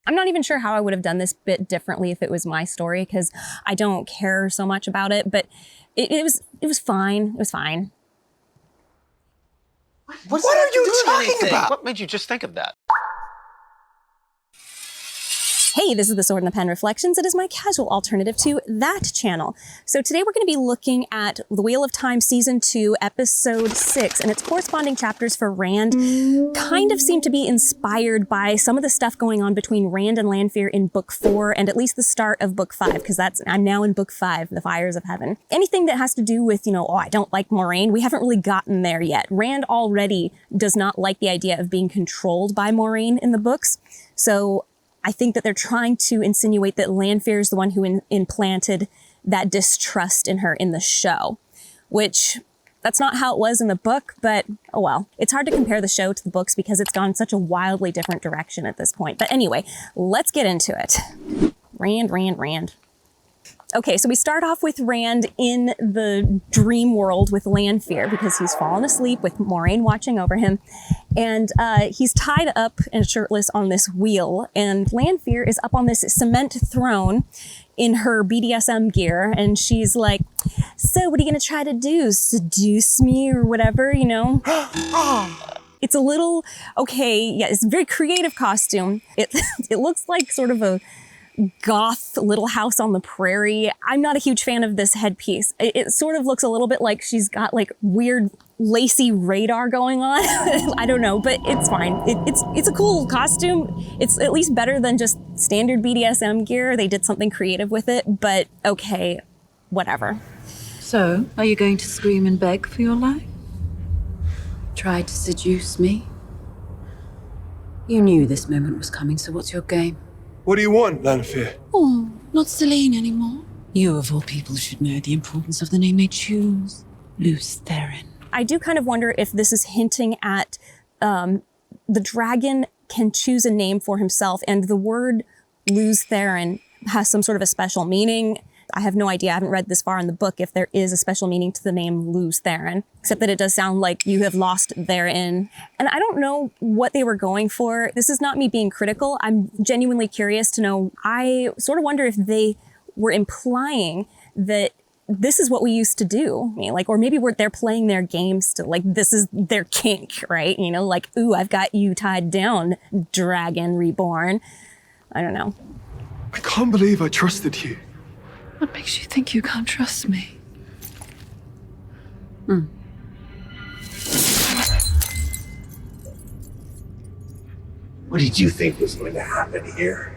I'm not even sure how I would have done this bit differently if it was my story, because I don't care so much about it, but it was fine. It was fine. What are you talking about? What made you just think of that? Hey, this is the Sword and the Pen Reflections. It is my casual alternative to that channel. So today we're going to be looking at The Wheel of Time Season 2, Episode 6, and its corresponding chapters for Rand kind of seem to be inspired by some of the stuff going on between Rand and Lanfear in Book 4, and at least the start of Book 5, because I'm now in Book 5, The Fires of Heaven. Anything that has to do with, I don't like Moiraine, we haven't really gotten there yet. Rand already does not like the idea of being controlled by Moiraine in the books, so I think that they're trying to insinuate that Lanfear is the one who implanted that distrust in her in the show, which that's not how it was in the book, but oh well. It's hard to compare the show to the books because it's gone such a wildly different direction at this point. But anyway, let's get into it. Rand. Okay, so we start off with Rand in the dream world with Lanfear because he's fallen asleep with Moiraine watching over him. And he's tied up and shirtless on this wheel. And Lanfear is up on this cement throne in her BDSM gear. And she's like, so what are you going to try to do? Seduce me or whatever, It's a little, okay, yeah, it's a very creative costume. It looks like sort of a goth Little House on the Prairie. I'm not a huge fan of this headpiece. It sort of looks a little bit like she's got like weird lacy radar going on. I don't know, but it's fine. It's a cool costume. It's at least better than just standard BDSM gear. They did something creative with it, but okay, whatever. So, are you going to scream and beg for your life? Try to seduce me? You knew this moment was coming, so what's your game? What do you want, Lanfear? Oh, not Celine anymore. You of all people should know the importance of the name they choose. Luce Theron. I do kind of wonder if this is hinting at the dragon can choose a name for himself, and the word Luce Theron has some sort of a special meaning. I have no idea. I haven't read this far in the book if there is a special meaning to the name Luce Theron, except that it does sound like you have lost therein. And I don't know what they were going for. This is not me being critical. I'm genuinely curious to know. I sort of wonder if they were implying that this is what we used to do. Or maybe they're playing their game still. Like, this is their kink, right? Ooh, I've got you tied down, Dragon Reborn. I don't know. I can't believe I trusted you. What makes you think you can't trust me? What did you think was going to happen here?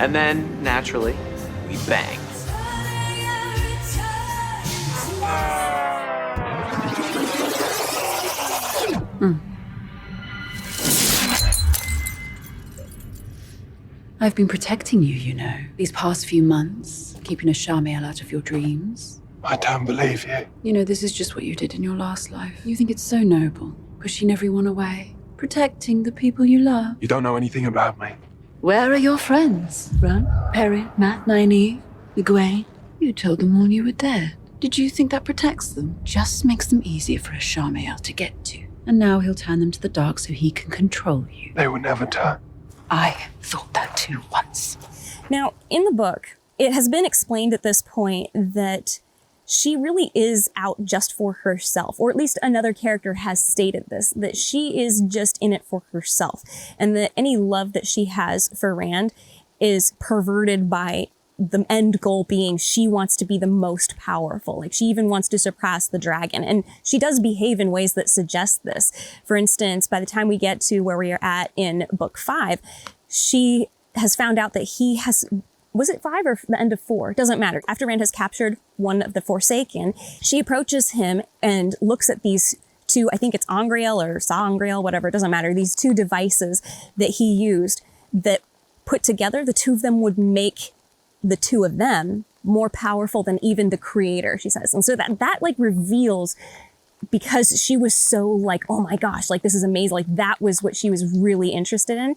And then, naturally, we bang. I've been protecting you, these past few months, keeping a Charmael out of your dreams. I don't believe you. This is just what you did in your last life. You think it's so noble, pushing everyone away, protecting the people you love. You don't know anything about me. Where are your friends? Ron, Perry, Matt, Nynaeve, Egwene? You told them all you were dead. Did you think that protects them? Just makes them easier for a Charmael to get to. And now he'll turn them to the dark so he can control you. They will never turn. I thought that too once. Now, in the book, it has been explained at this point that she really is out just for herself, or at least another character has stated this, that she is just in it for herself, and that any love that she has for Rand is perverted by the end goal being she wants to be the most powerful. Like, she even wants to surpass the dragon, and she does behave in ways that suggest this. For instance, by the time we get to where we are at in Book 5, she has found out that he has was it 5 or the end of 4? Doesn't matter. After Rand has captured one of the Forsaken, she approaches him and looks at these two, I think it's Angreal or Sangreal, whatever, it doesn't matter. These 2 devices that he used that put together, the 2 of them would make the 2 of them more powerful than even the creator, she says. And so that like reveals, because she was so like, oh my gosh, like this is amazing. Like that was what she was really interested in.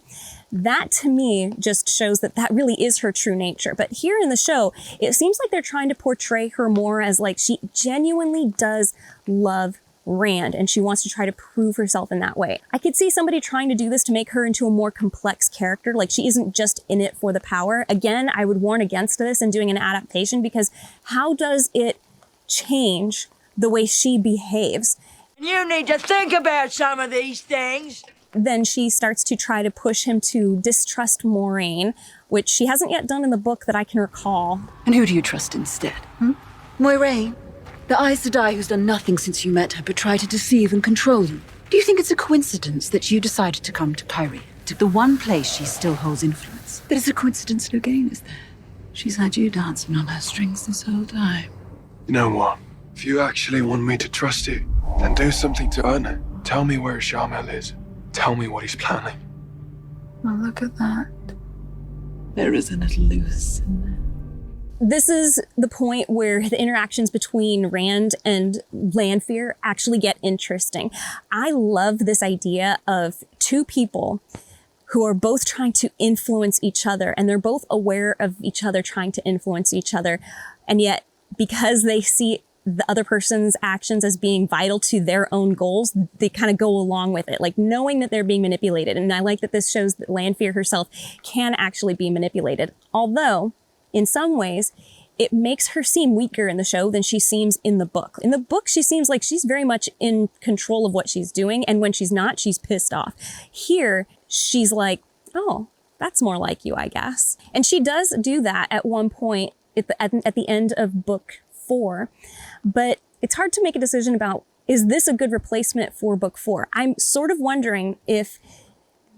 That to me just shows that that really is her true nature. But here in the show, it seems like they're trying to portray her more as like she genuinely does love Rand and she wants to try to prove herself in that way. I could see somebody trying to do this to make her into a more complex character. Like she isn't just in it for the power. Again, I would warn against this and doing an adaptation, because how does it change the way she behaves? You need to think about some of these things. Then she starts to try to push him to distrust Moiraine, which she hasn't yet done in the book that I can recall. And who do you trust instead? Moiraine? The Aes Sedai who's done nothing since you met her but tried to deceive and control you. Do you think it's a coincidence that you decided to come to Kyrie, to the one place she still holds influence? That it's a coincidence Loghain is there. She's had you dancing on her strings this whole time. You know what? If you actually want me to trust you, then do something to earn it. Tell me where Shamil is. Tell me what he's planning. Well, look at that. There isn't a loose in there. This is the point where the interactions between Rand and Lanfear actually get interesting. I love this idea of 2 people who are both trying to influence each other, and they're both aware of each other trying to influence each other. And yet, because they see the other person's actions as being vital to their own goals, they kind of go along with it, like knowing that they're being manipulated. And I like that this shows that Lanfear herself can actually be manipulated. Although, in some ways, it makes her seem weaker in the show than she seems in the book. In the book, she seems like she's very much in control of what she's doing, and when she's not, she's pissed off. Here, she's like, oh, that's more like you, I guess. And she does do that at one point at the end of book 4, but it's hard to make a decision about, is this a good replacement for book 4? I'm sort of wondering if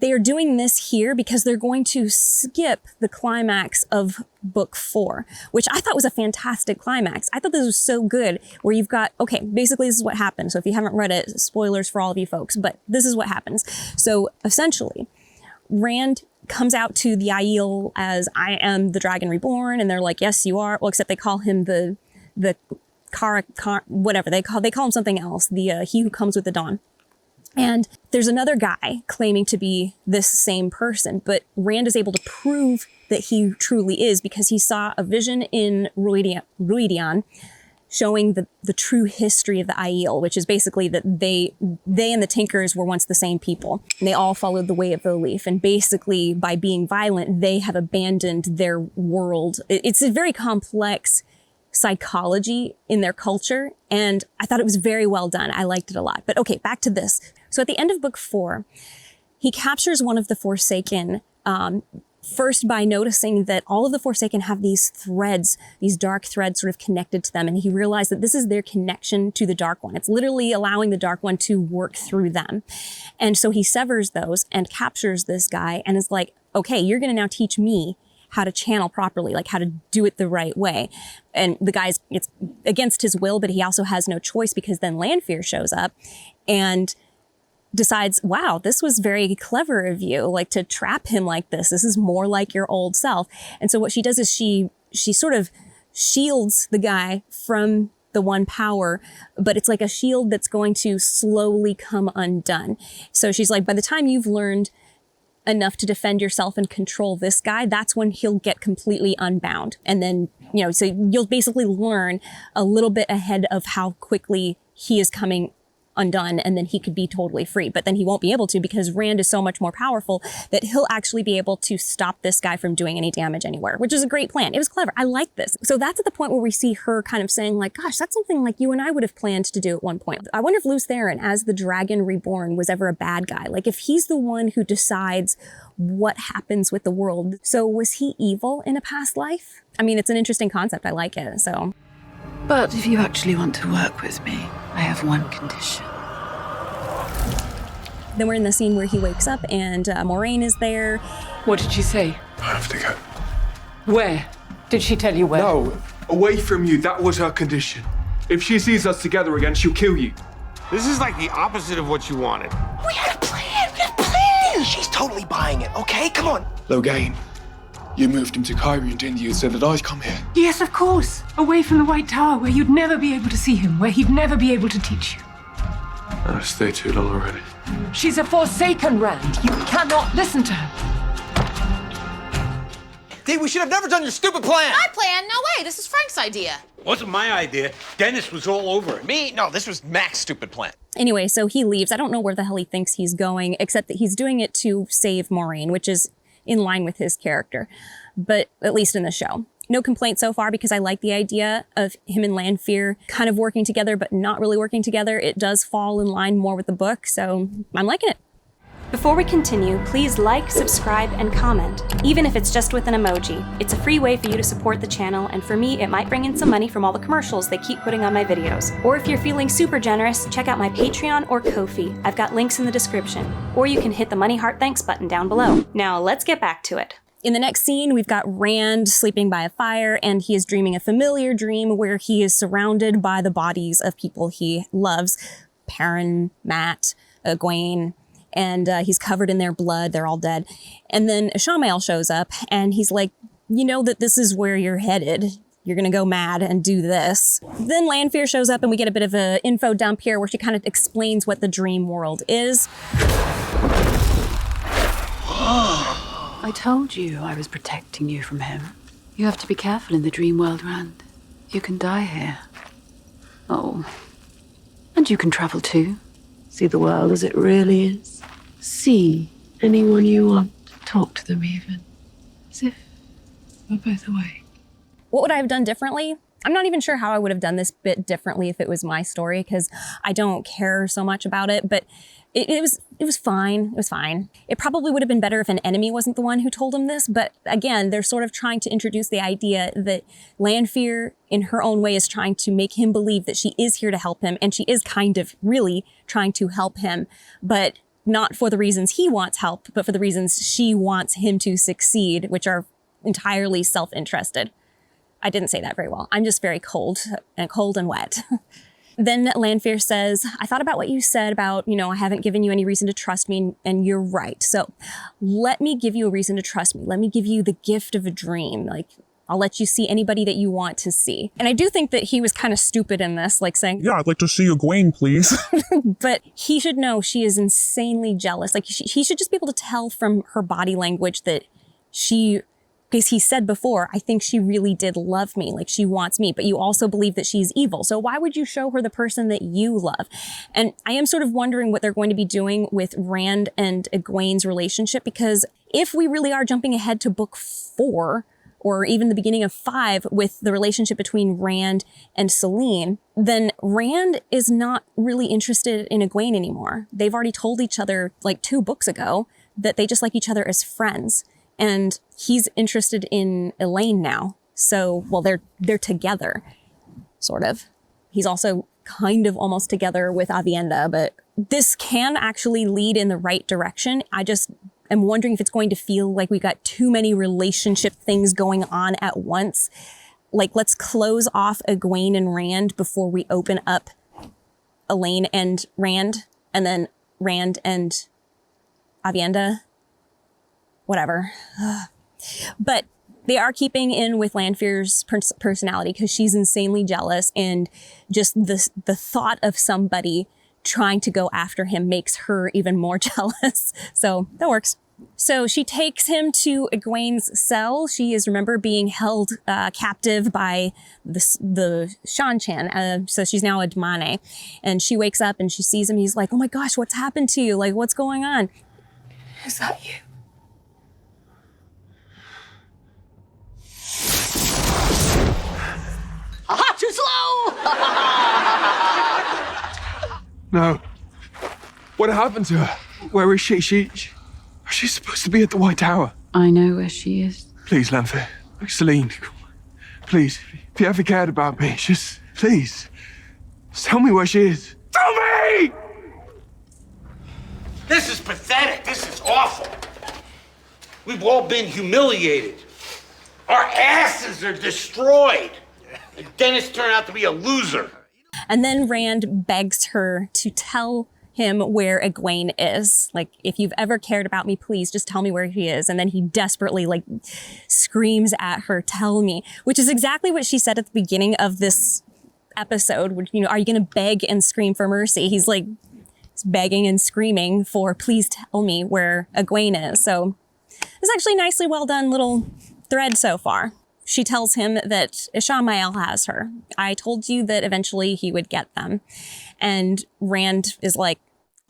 they are doing this here because they're going to skip the climax of book 4, which I thought was a fantastic climax. I thought this was so good, where you've got, okay, basically this is what happens. So if you haven't read it, spoilers for all of you folks, but this is what happens. So essentially, Rand comes out to the Aiel as, I am the Dragon Reborn, and they're like, yes, you are. Well, except they call him the whatever they call him something else. The he who comes with the dawn. And there's another guy claiming to be this same person, but Rand is able to prove that he truly is, because he saw a vision in Ruidian showing the true history of the Aiel, which is basically that they and the Tinkers were once the same people, and they all followed the way of the leaf. And basically, by being violent, they have abandoned their world. It's a very complex psychology in their culture, and I thought it was very well done. I liked it a lot. But okay, back to this. So at the end of book 4, he captures one of the Forsaken, first by noticing that all of the Forsaken have these threads, these dark threads sort of connected to them. And he realized that this is their connection to the Dark One. It's literally allowing the Dark One to work through them. And so he severs those and captures this guy and is like, okay, you're going to now teach me how to channel properly, like how to do it the right way. And the guy's, it's against his will, but he also has no choice, because then Lanfear shows up and decides, wow, this was very clever of you, like to trap him like this. This is more like your old self. And so what she does is she sort of shields the guy from the one power, but it's like a shield that's going to slowly come undone. So she's like, by the time you've learned enough to defend yourself and control this guy, that's when he'll get completely unbound. And then, so you'll basically learn a little bit ahead of how quickly he is coming undone, and then he could be totally free. But then he won't be able to, because Rand is so much more powerful that he'll actually be able to stop this guy from doing any damage anywhere, which is a great plan. It was clever. I like this. So that's at the point where we see her kind of saying like, gosh, that's something like you and I would have planned to do at one point. I wonder if Lews Therin, as the Dragon Reborn, was ever a bad guy. Like if he's the one who decides what happens with the world. So was he evil in a past life? I mean, it's an interesting concept. I like it, so. But if you actually want to work with me, I have one condition. Then we're in the scene where he wakes up and Moiraine is there. What did she say? I have to go. Where? Did she tell you where? No, away from you. That was her condition. If she sees us together again, she'll kill you. This is like the opposite of what you wanted. We had a plan. We had a plan. She's totally buying it. Okay, come on. Logain, you moved him to Kyrian, didn't you? So that I'd come here. Yes, of course. Away from the White Tower, where you'd never be able to see him, where he'd never be able to teach you. I've stayed too long already. She's a Forsaken, Rand. You cannot listen to her. Dee, we should have never done your stupid plan. My plan? No way. This is Frank's idea. Wasn't my idea. Dennis was all over it. Me? No, this was Mac's stupid plan. Anyway, so he leaves. I don't know where the hell he thinks he's going, except that he's doing it to save Moiraine, which is in line with his character, but at least in the show. No complaints so far because I like the idea of him and Lanfear kind of working together, but not really working together. It does fall in line more with the book, so I'm liking it. Before we continue, please like, subscribe, and comment, even if it's just with an emoji. It's a free way for you to support the channel, and for me, it might bring in some money from all the commercials they keep putting on my videos. Or if you're feeling super generous, check out my Patreon or Ko-fi. I've got links in the description. Or you can hit the money heart thanks button down below. Now, let's get back to it. In the next scene, we've got Rand sleeping by a fire, and he is dreaming a familiar dream where he is surrounded by the bodies of people he loves. Perrin, Matt, Egwene, and he's covered in their blood. They're all dead. And then Ishamael shows up, and he's like, you know that this is where you're headed. You're gonna go mad and do this. Then Lanfear shows up, and we get a bit of an info dump here where she kind of explains what the dream world is. I told you I was protecting you from him. You have to be careful in the dream world, Rand. You can die here. Oh. And you can travel too. See the world as it really is. See anyone you want. Talk to them even. As if we're both awake. What would I have done differently? I'm not even sure how I would have done this bit differently if it was my story, because I don't care so much about it, but it was fine. It was fine. It probably would have been better if an enemy wasn't the one who told him this, but again, they're sort of trying to introduce the idea that Lanfear, in her own way, is trying to make him believe that she is here to help him, and she is kind of really trying to help him, but not for the reasons he wants help, but for the reasons she wants him to succeed, which are entirely self-interested. I didn't say that very well. I'm just very cold and wet. Then Lanfear says, I thought about what you said about, I haven't given you any reason to trust me, and you're right. So let me give you a reason to trust me. Let me give you the gift of a dream. Like, I'll let you see anybody that you want to see. And I do think that he was kind of stupid in this, like saying, yeah, I'd like to see Egwene, please. But he should know she is insanely jealous. Like, he should just be able to tell from her body language that because he said before, I think she really did love me, like she wants me, but you also believe that she's evil. So why would you show her the person that you love? And I am sort of wondering what they're going to be doing with Rand and Egwene's relationship, because if we really are jumping ahead to book 4, or even the beginning of 5 with the relationship between Rand and Selene, then Rand is not really interested in Egwene anymore. They've already told each other like 2 books ago that they just like each other as friends. And he's interested in Elaine now. So, well, they're together, sort of. He's also kind of almost together with Aviendha, but this can actually lead in the right direction. I just am wondering if it's going to feel like we got too many relationship things going on at once. Like, let's close off Egwene and Rand before we open up Elaine and Rand, and then Rand and Aviendha. Whatever. But they are keeping in with Lanfear's personality because she's insanely jealous, and just the thought of somebody trying to go after him makes her even more jealous. So that works. So she takes him to Egwene's cell. She is, remember, being held captive by the Shan-Chan. So she's now a Damane. And she wakes up and she sees him. He's like, oh my gosh, what's happened to you? Like, what's going on? Is that you? Aha, too slow! No. What happened to her? Where is she? She's supposed to be at the White Tower. I know where she is. Please, Lanfear. Selene, please, if you ever cared about me, just, please, just tell me where she is. Tell me! This is pathetic. This is awful. We've all been humiliated. Our asses are destroyed. Dennis turned out to be a loser. And then Rand begs her to tell him where Egwene is. Like, if you've ever cared about me, please just tell me where he is. And then he desperately like screams at her, tell me, which is exactly what she said at the beginning of this episode. Which, you know, are you going to beg and scream for mercy? He's like begging and screaming for, please tell me where Egwene is. So it's actually nicely well done little thread so far. She tells him that Ishamael has her. I told you that eventually he would get them. And Rand is like,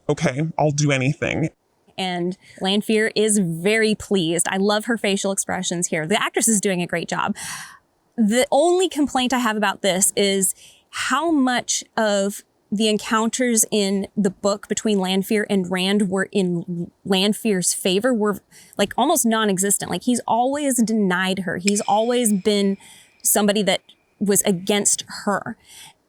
okay, I'll do anything. And Lanfear is very pleased. I love her facial expressions here. The actress is doing a great job. The only complaint I have about this is how much of the encounters in the book between Lanfear and Rand were in Lanfear's favor, were like almost non-existent. Like, he's always denied her. He's always been somebody that was against her.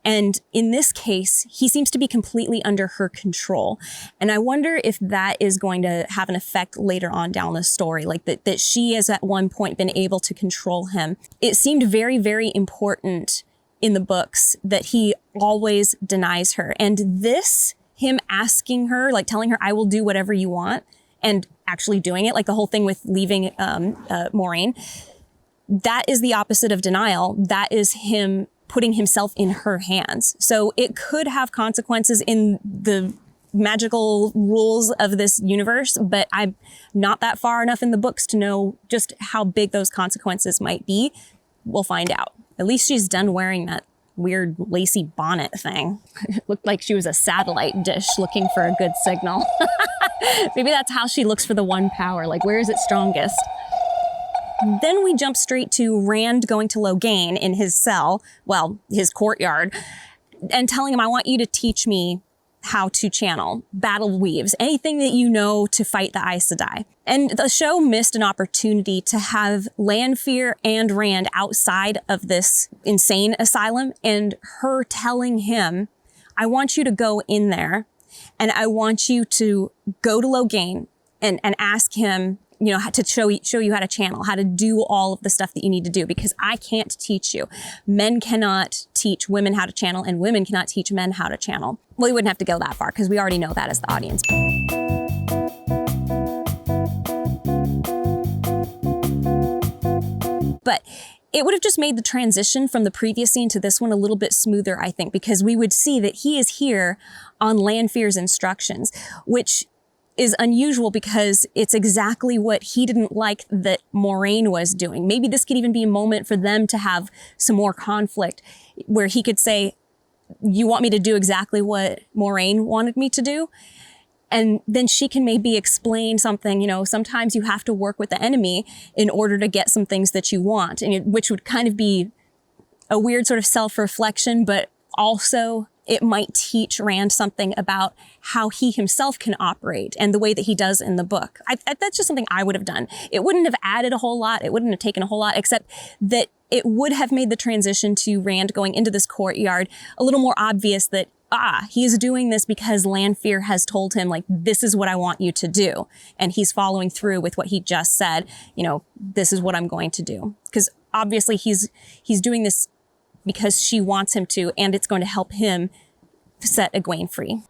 And in this case, he seems to be completely under her control. And I wonder if that is going to have an effect later on down the story, like that she has at one point been able to control him. It seemed very, very important in the books that he always denies her. And this, him asking her, like telling her, I will do whatever you want, and actually doing it, like the whole thing with leaving Moiraine, that is the opposite of denial. That is him putting himself in her hands. So it could have consequences in the magical rules of this universe, but I'm not that far enough in the books to know just how big those consequences might be. We'll find out. At least she's done wearing that weird lacy bonnet thing. It looked like she was a satellite dish looking for a good signal. Maybe that's how she looks for the one power. Like, where is it strongest? Then we jump straight to Rand going to Logain in his cell, well, his courtyard, and telling him, I want you to teach me how to channel battle weaves, anything that you know to fight the Aes Sedai. And the show missed an opportunity to have Lanfear and Rand outside of this insane asylum, and her telling him, I want you to go in there and I want you to go to Logain and ask him, you know, to show you how to channel, how to do all of the stuff that you need to do, because I can't teach you. Men cannot teach women how to channel, and women cannot teach men how to channel. Well, we wouldn't have to go that far because we already know that as the audience. But it would have just made the transition from the previous scene to this one a little bit smoother, I think, because we would see that he is here on Lanfear's instructions, which is unusual because it's exactly what he didn't like that Moiraine was doing. Maybe this could even be a moment for them to have some more conflict where he could say, you want me to do exactly what Moiraine wanted me to do? And then she can maybe explain something, you know, sometimes you have to work with the enemy in order to get some things that you want, and which would kind of be a weird sort of self-reflection, but also it might teach Rand something about how he himself can operate and the way that he does in the book. That's just something I would have done. It wouldn't have added a whole lot. It wouldn't have taken a whole lot, except that it would have made the transition to Rand going into this courtyard a little more obvious that, he's doing this because Lanfear has told him, like, this is what I want you to do. And he's following through with what he just said, you know, this is what I'm going to do. Because obviously he's doing this because she wants him to, and it's going to help him set Egwene free.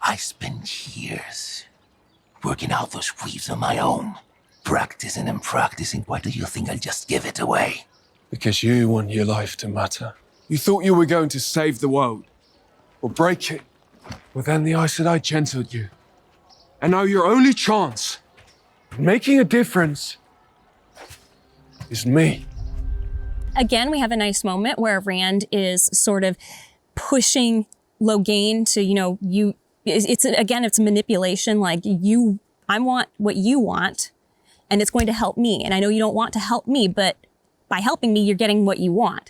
I spent years working out those weaves on my own. Practicing and practicing. Why do you think I'll just give it away? Because you want your life to matter. You thought you were going to save the world, or break it. Well, then the Aes Sedai gentled you. And now your only chance of making a difference is me. Again, we have a nice moment where Rand is sort of pushing Logain to, you know, it's manipulation. Like, I want what you want, and it's going to help me. And I know you don't want to help me, but by helping me, you're getting what you want.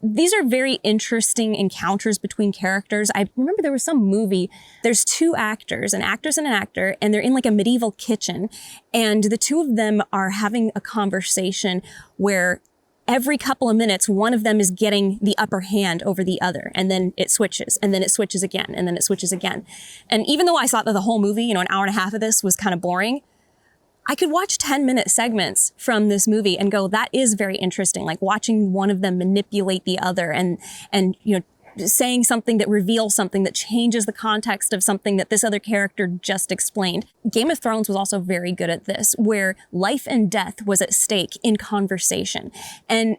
These are very interesting encounters between characters. I remember there was some movie, there's two actors, an actress and an actor, and they're in like a medieval kitchen. And the two of them are having a conversation where every couple of minutes, one of them is getting the upper hand over the other. And then it switches, and then it switches again, and then it switches again. And even though I thought that the whole movie, you know, an hour and a half of this was kind of boring, I could watch 10-minute segments from this movie and go, that is very interesting. Like watching one of them manipulate the other and, saying something that reveals something that changes the context of something that this other character just explained. Game of Thrones was also very good at this, where life and death was at stake in conversation. And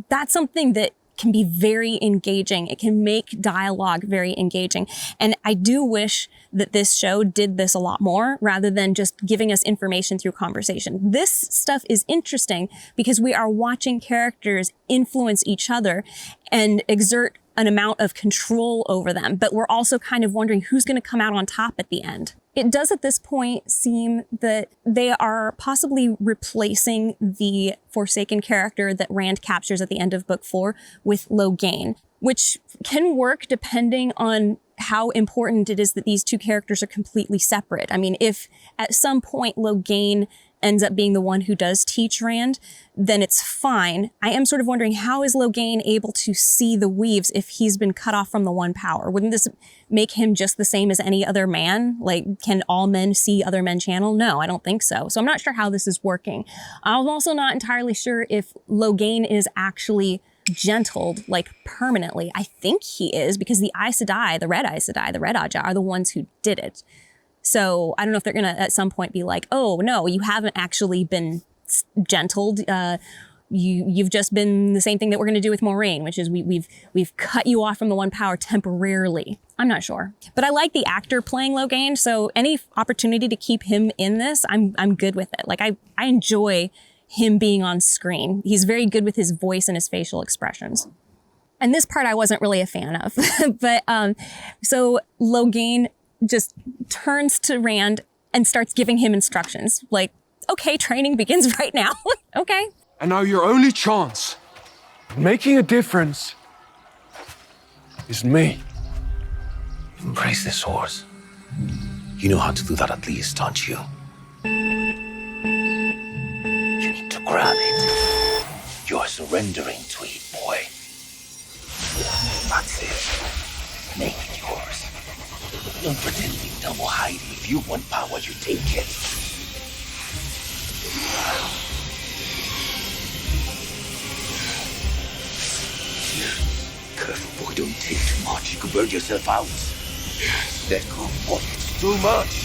that's something that can be very engaging. It can make dialogue very engaging. And I do wish that this show did this a lot more rather than just giving us information through conversation. This stuff is interesting because we are watching characters influence each other and exert an amount of control over them, but we're also kind of wondering who's going to come out on top at the end. It does at this point seem that they are possibly replacing the Forsaken character that Rand captures at the end of book 4 with Logain, which can work depending on how important it is that these two characters are completely separate. I mean, if at some point Logain ends up being the one who does teach Rand, then it's fine. I am sort of wondering, how is Logain able to see the weaves if he's been cut off from the one power? Wouldn't this make him just the same as any other man? Like, can all men see other men channel? No, I don't think so. So I'm not sure how this is working. I'm also not entirely sure if Logain is actually gentled, like permanently. I think he is, because the Aes Sedai, the Red Aes Sedai, the Red Ajah are the ones who did it. So I don't know if they're going to at some point be like, oh, no, you haven't actually been gentled. You've just been the same thing that we're going to do with Moiraine, which is we've cut you off from the one power temporarily. I'm not sure. But I like the actor playing Logain, so any opportunity to keep him in this, I'm good with it. Like I enjoy him being on screen. He's very good with his voice and his facial expressions. And this part I wasn't really a fan of. But so Logain just turns to Rand and starts giving him instructions. Like, okay, training begins right now. Okay. And now your only chance of making a difference is me. Embrace this horse. You know how to do that at least, don't you? You need to grab it. You're surrendering to it, boy. That's it. Make it yours. Don't pretend to double hiding. If you want power, you take it. Careful, boy, don't take too much. You could burn yourself out. Let go, boy. It's too much.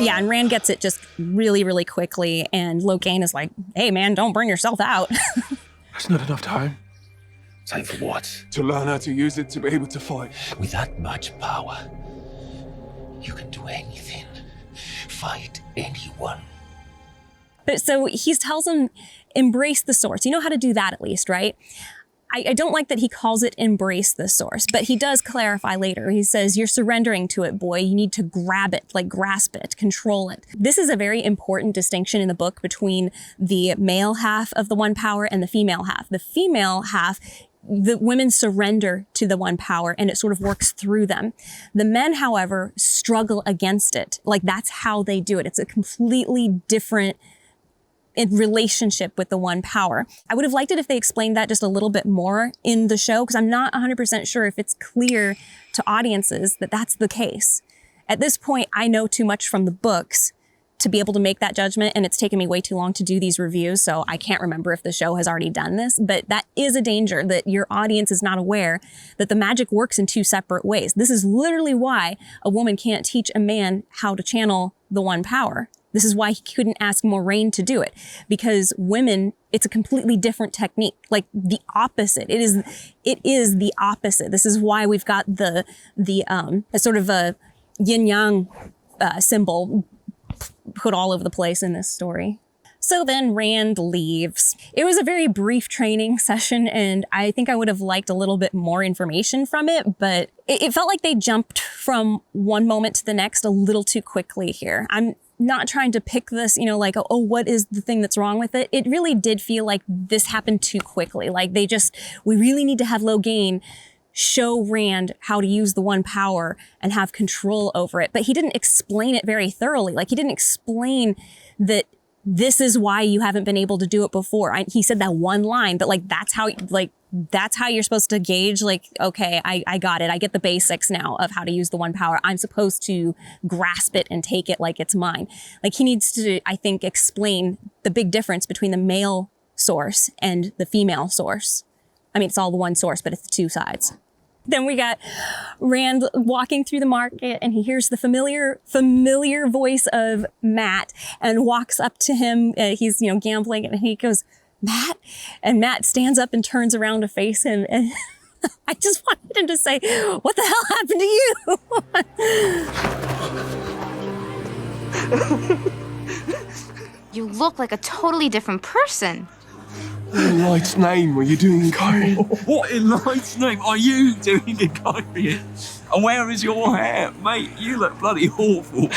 Yeah, and Rand gets it just really, really quickly, and Logain is like, hey man, don't burn yourself out. There's not enough time. Time for what? To learn how to use it to be able to fight. With that much power, you can do anything. Fight anyone. But so he tells him, embrace the source. You know how to do that at least, right? I don't like that he calls it embrace the source, but he does clarify later. He says, you're surrendering to it, boy. You need to grab it, like grasp it, control it. This is a very important distinction in the book between the male half of the one power and the female half. The female half, the women surrender to the one power and it sort of works through them. The men, however, struggle against it. Like that's how they do it. It's a completely different relationship with the one power. I would have liked it if they explained that just a little bit more in the show, because I'm not 100% sure if it's clear to audiences that that's the case. At this point, I know too much from the books to be able to make that judgment, and it's taken me way too long to do these reviews, so I can't remember if the show has already done this, but that is a danger, that your audience is not aware that the magic works in two separate ways. This is literally why a woman can't teach a man how to channel the one power. This is why he couldn't ask Moiraine to do it, because women, it's a completely different technique, like the opposite. It is the opposite. This is why we've got the sort of a yin yang symbol put all over the place in this story. So then Rand leaves. It was a very brief training session, and I think I would have liked a little bit more information from it, but it felt like they jumped from one moment to the next a little too quickly here. I'm not trying to pick this, like, oh, what is the thing that's wrong with it? It really did feel like this happened too quickly. Like we really need to have Logain show Rand how to use the one power and have control over it. But he didn't explain it very thoroughly. Like he didn't explain that this is why you haven't been able to do it before. He said that one line, but like that's how, like that's how you're supposed to gauge, like, okay, I got it. I get the basics now of how to use the one power. I'm supposed to grasp it and take it like it's mine. Like, he needs to, I think, explain the big difference between the male source and the female source. I mean, it's all the one source, but it's the two sides. Then we got Rand walking through the market, and he hears the familiar voice of Matt and walks up to him. He's, gambling, and he goes, "Matt?" And Matt stands up and turns around to face him. And I just wanted him to say, "What the hell happened to you?" You look like a totally different person. What in Light's name are you doing in Kyrian? What in Light's name are you doing in Kyrian? And where is your hair? Mate, you look bloody awful.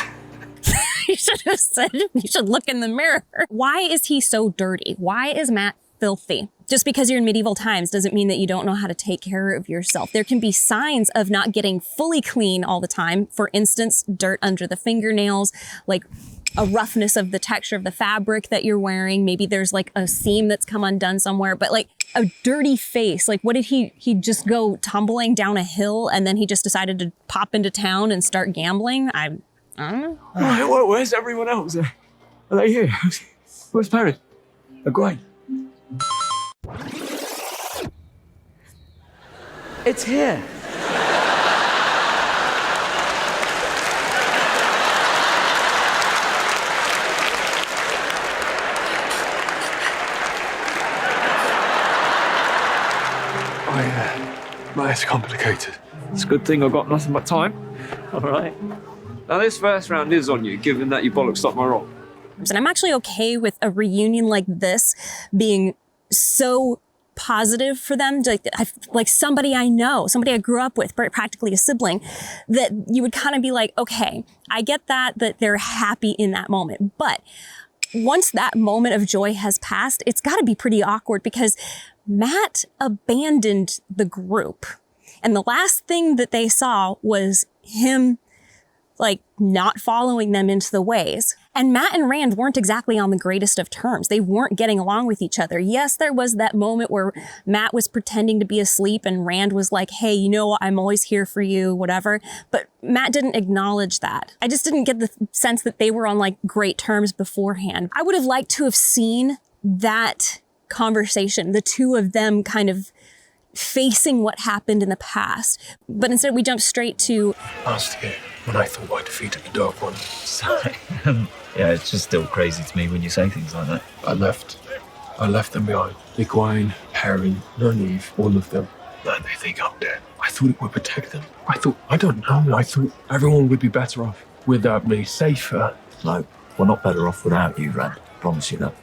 You should have said, you should look in the mirror. Why is he so dirty? Why is Matt filthy? Just because you're in medieval times doesn't mean that you don't know how to take care of yourself. There can be signs of not getting fully clean all the time. For instance, dirt under the fingernails, like a roughness of the texture of the fabric that you're wearing. Maybe there's like a seam that's come undone somewhere, but like a dirty face. Like, what did he just go tumbling down a hill and then he just decided to pop into town and start gambling? I don't know. Right, where's everyone else? Are they here? Where's Perry? Great. It's here. It's complicated. It's a good thing I've got nothing but time. All right. Now, this first round is on you, given that you bollocksed up my rock. And I'm actually okay with a reunion like this being so positive for them, like somebody I know, somebody I grew up with, practically a sibling, that you would kind of be like, okay, I get that they're happy in that moment. But once that moment of joy has passed, it's got to be pretty awkward because Matt abandoned the group. And the last thing that they saw was him, like, not following them into the ways. And Matt and Rand weren't exactly on the greatest of terms. They weren't getting along with each other. Yes, there was that moment where Matt was pretending to be asleep and Rand was like, "Hey, I'm always here for you," whatever. But Matt didn't acknowledge that. I just didn't get the sense that they were on like great terms beforehand. I would have liked to have seen that conversation, the two of them kind of facing what happened in the past. But instead we jump straight to Last year, when I thought I defeated the Dark One. Sorry. Yeah, it's just still crazy to me when you say things like that. I left them behind. Egwene, Perrin, Nynaeve, all of them. Now they think I'm dead. I thought it would protect them. I thought everyone would be better off without me, safer. No, we're not better off without you, Rand. Promise you that.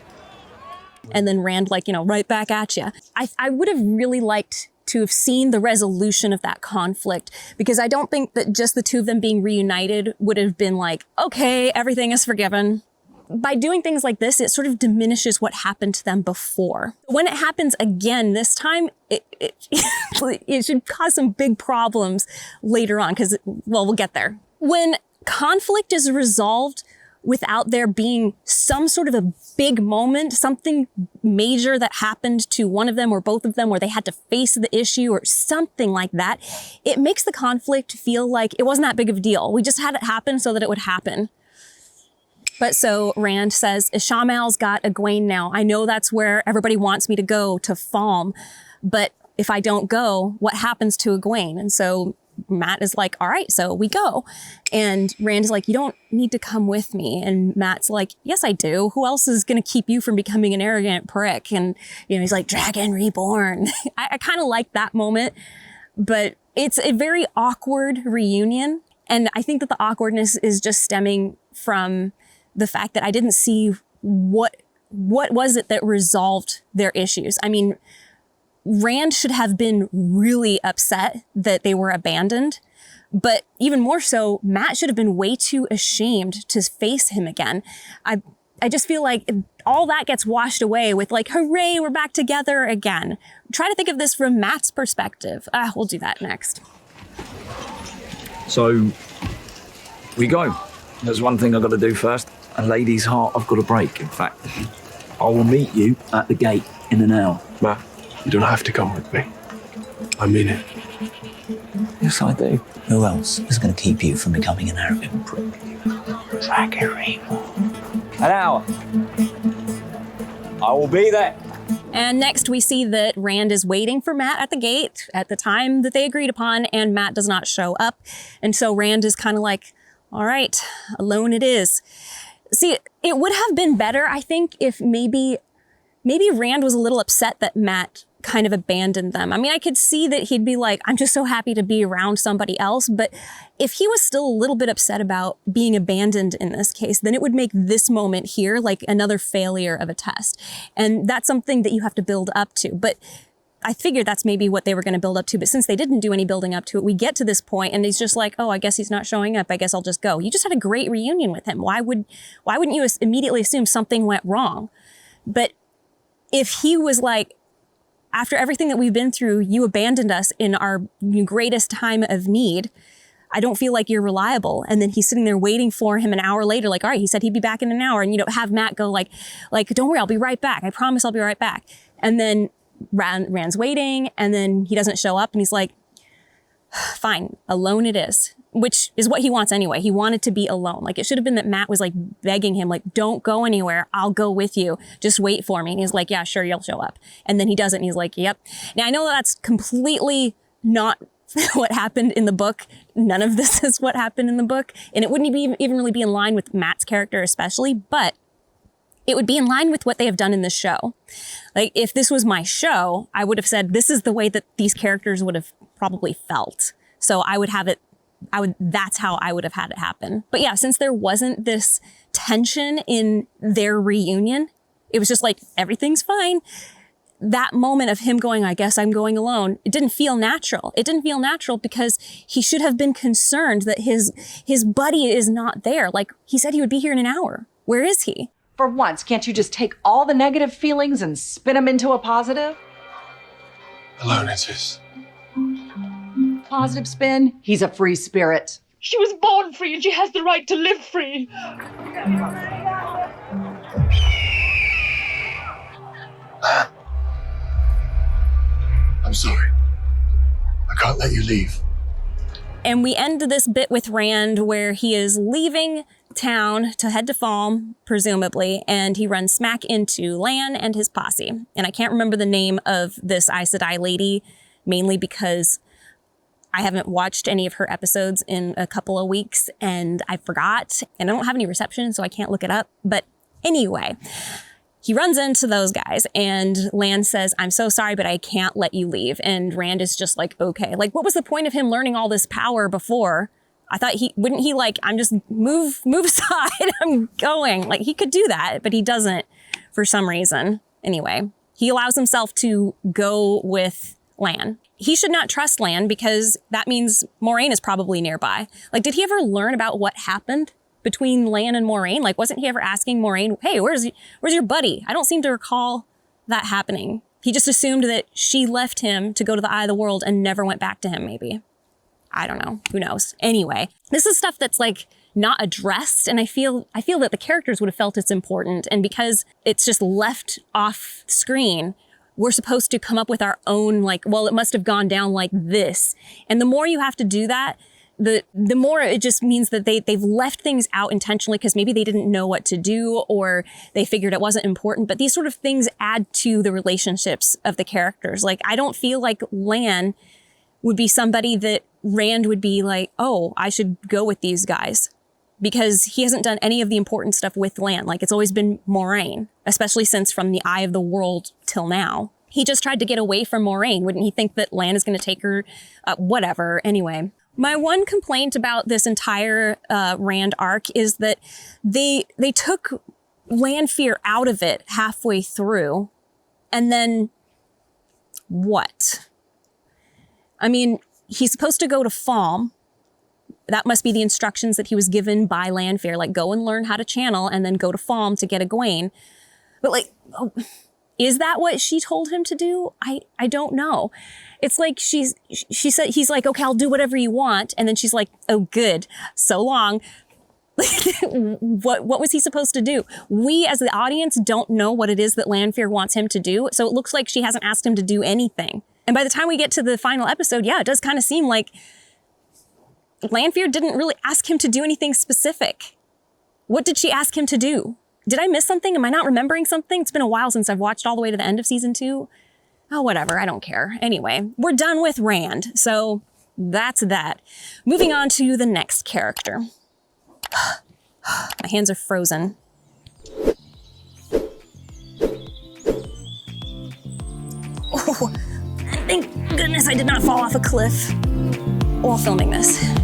And then Rand, right back at you. I would have really liked to have seen the resolution of that conflict, because I don't think that just the two of them being reunited would have been like, okay, everything is forgiven. By doing things like this, it sort of diminishes what happened to them before. When it happens again this time, it should cause some big problems later on, because, we'll get there. When conflict is resolved without there being some sort of a big moment, something major that happened to one of them or both of them, where they had to face the issue or something like that, it makes the conflict feel like it wasn't that big of a deal. We just had it happen so that it would happen. But so Rand says, Shamal's got Egwene now. I know that's where everybody wants me to go, to Falm. But if I don't go, what happens to Egwene? And so Matt is like, all right, so we go. And Rand is like, you don't need to come with me. And Matt's like, yes, I do. Who else is going to keep you from becoming an arrogant prick? And, he's like, Dragon Reborn. I kind of like that moment, but it's a very awkward reunion. And I think that the awkwardness is just stemming from the fact that I didn't see what was it that resolved their issues. I mean, Rand should have been really upset that they were abandoned, but even more so, Matt should have been way too ashamed to face him again. I just feel like all that gets washed away with like, hooray, we're back together again. Try to think of this from Matt's perspective. We'll do that next. So, we go. There's one thing I've got to do first. A lady's heart I've got to break, in fact. I will meet you at the gate in an hour. Matt, You don't have to come with me. I mean it. Yes, I do. Who else is going to keep you from becoming an arrogant prick? Zachary. An hour. I will be there. And next we see that Rand is waiting for Matt at the gate at the time that they agreed upon, and Matt does not show up. And so Rand is kind of like, all right, alone it is. See, it would have been better, I think, if maybe Rand was a little upset that Matt kind of abandoned them. I mean, I could see that he'd be like, I'm just so happy to be around somebody else. But if he was still a little bit upset about being abandoned in this case, then it would make this moment here like another failure of a test. And that's something that you have to build up to. But I figured that's maybe what they were going to build up to. But since they didn't do any building up to it, we get to this point and he's just like, oh, I guess he's not showing up. I guess I'll just go. You just had a great reunion with him. Why wouldn't you immediately assume something went wrong? But if he was like, after everything that we've been through, you abandoned us in our greatest time of need. I don't feel like you're reliable. And then he's sitting there waiting for him an hour later, like, all right, he said he'd be back in an hour. And, have Matt go like, don't worry, I'll be right back. I promise I'll be right back. And then Rand's waiting and then he doesn't show up and he's like, fine, alone it is, which is what he wants anyway. He wanted to be alone. Like it should have been that Matt was like begging him, like, don't go anywhere. I'll go with you. Just wait for me. And he's like, yeah, sure. You'll show up. And then he doesn't. And he's like, yep. Now I know that's completely not what happened in the book. None of this is what happened in the book. And it wouldn't even really be in line with Matt's character, especially, but it would be in line with what they have done in this show. Like if this was my show, I would have said, this is the way that these characters would have probably felt. So that's how I would have had it happen. But yeah, since there wasn't this tension in their reunion, it was just like, everything's fine. That moment of him going, I guess I'm going alone, it didn't feel natural. It didn't feel natural because he should have been concerned that his buddy is not there. Like he said he would be here in an hour. Where is he? For once, can't you just take all the negative feelings and spin them into a positive? Alone it is. Positive spin, he's a free spirit. She was born free and she has the right to live free. I'm sorry. I can't let you leave. And we end this bit with Rand where he is leaving town to head to Falm, presumably, and he runs smack into Lan and his posse. And I can't remember the name of this Aes Sedai lady, mainly because I haven't watched any of her episodes in a couple of weeks and I forgot, and I don't have any reception, so I can't look it up. But anyway, he runs into those guys and Lan says, I'm so sorry, but I can't let you leave. And Rand is just like, okay, like what was the point of him learning all this power before? I thought wouldn't he like, I'm just move aside, I'm going. Like he could do that, but he doesn't for some reason. Anyway, he allows himself to go with Lan. He should not trust Lan because that means Moiraine is probably nearby. Like, did he ever learn about what happened between Lan and Moiraine? Like, wasn't he ever asking Moiraine, hey, where's your buddy? I don't seem to recall that happening. He just assumed that she left him to go to the Eye of the World and never went back to him, maybe. I don't know. Who knows? Anyway, this is stuff that's like not addressed. And I feel that the characters would have felt it's important. And because it's just left off screen, we're supposed to come up with our own, like, well, it must have gone down like this. And the more you have to do that, the more it just means that they've left things out intentionally because maybe they didn't know what to do or they figured it wasn't important. But these sort of things add to the relationships of the characters. Like, I don't feel like Lan would be somebody that Rand would be like, oh, I should go with these guys, because he hasn't done any of the important stuff with Lan. Like, it's always been Moiraine, especially since from the Eye of the World till now. He just tried to get away from Moiraine. Wouldn't he think that Lan is going to take her? Whatever. Anyway, my one complaint about this entire Rand arc is that they took Lanfear out of it halfway through. And then what? I mean, he's supposed to go to Falm. That must be the instructions that he was given by Lanfear, like go and learn how to channel and then go to Falm to get Egwene. But like, is that what she told him to do? I don't know. It's like she said, he's like, okay, I'll do whatever you want. And then she's like, oh, good. So long. What was he supposed to do? We as the audience don't know what it is that Lanfear wants him to do. So it looks like she hasn't asked him to do anything. And by the time we get to the final episode, yeah, it does kind of seem like Lanfear didn't really ask him to do anything specific. What did she ask him to do? Did I miss something? Am I not remembering something? It's been a while since I've watched all the way to the end of season 2. Oh, whatever. I don't care. Anyway, we're done with Rand. So that's that. Moving on to the next character. My hands are frozen. Oh, thank goodness I did not fall off a cliff while filming this.